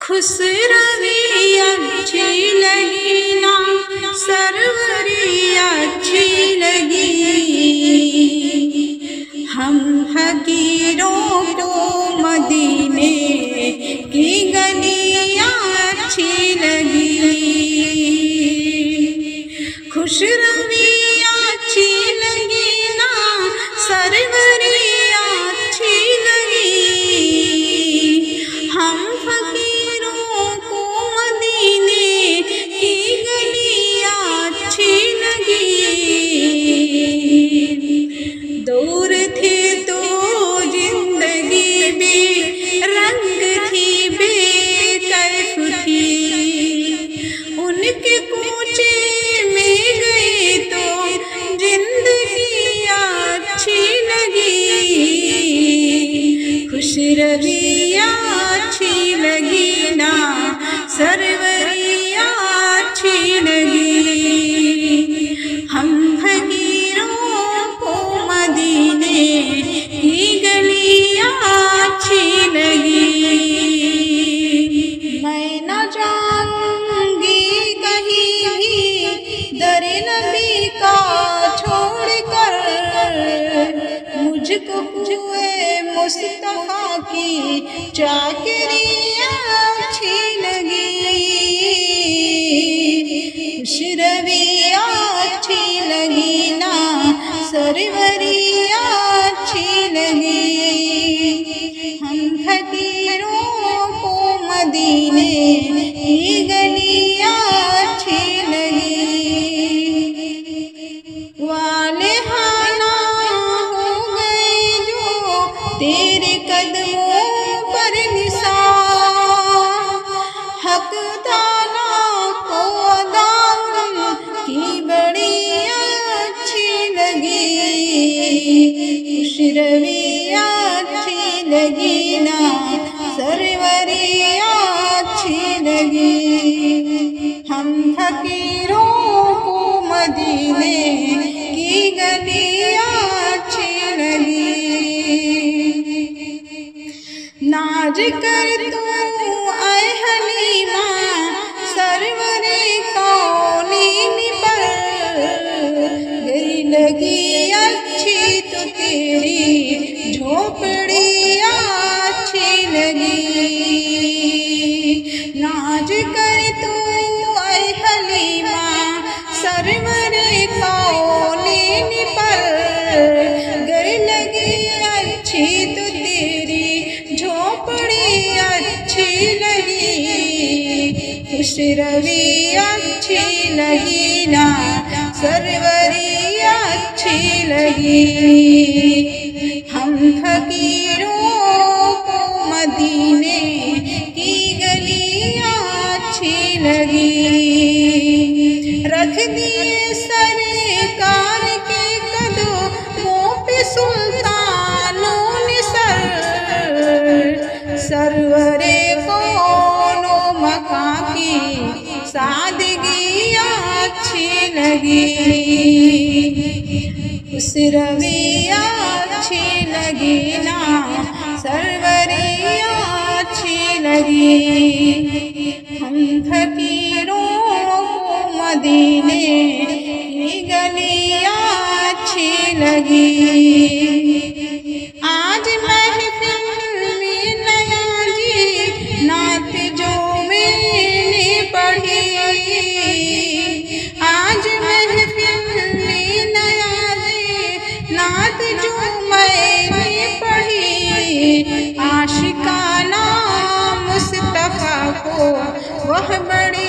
खुश रवि अच्छी लगी ना, सरवरी अच्छी लगी। हम फकीरों को मदीने की गलियां अच्छी लगी। खुश रवि अच्छी लगी ना, सरवरी अच्छी लगी। हम फकीरों को मदीने की गलियां अच्छी लगी। दूर थी तो जिंदगी बेरंग थी, बेकैफ थी। उनके कोचे में गए तो जिंदगी अच्छी लगी। खुश रवि अच्छी लगी ना, सरवरी अच्छी लगी। हम फकीरों को मदीने की गलियां अच्छी लगी। मैं न जाऊंगी कहीं भी दर नबी का छोड़कर, मुझको हुए मुस्तफा की चाकरियां अच्छी लगी। खुश रवि अच्छी लगी ना, सरवरी अच्छी लगी। हम फकीरों को मदीने की गलियां अच्छी लगी। वाले हाना हो गए जो तेरे कदमों पर निसार, हक ताला को अदा की बड़ी अच्छी लगी। खुश रवि अच्छी लगी ना, सरवरी अच्छी लगी। हम फकीरों को मदीने की गलियां अच्छी लगी। नाज कर तू आए हलीमा, सरवरे कौनीन पर। गई लगी अच्छी तो तेरी झोपड़ी अच्छी लगी। नाज कर तू आए हलीमा, सरवरे कौनीन पर। गई लगी अच्छी तो तेरी झोपड़ी अच्छी लगी। खुश रवि अच्छी लगी ना, सरवरी अच्छी लगी। हम फकीरों को मदीने की गलियां अच्छी लगी। रख दिए सरकार के कदमों पे सुल्तानों ने सर, सरवरे कोनो मका की सादगी अच्छी लगी। उस रवि अच्छी लगी ना, सरवरी अच्छी लगी। हम फकीरों को मदीने की गलियां अच्छी लगी। आज महफिल में नया जी नात जो मैंने पढ़ी, आज महफिल में नया जी नात जो मैंने पढ़ी। आशिकाना मुस्तफा को वह बड़ी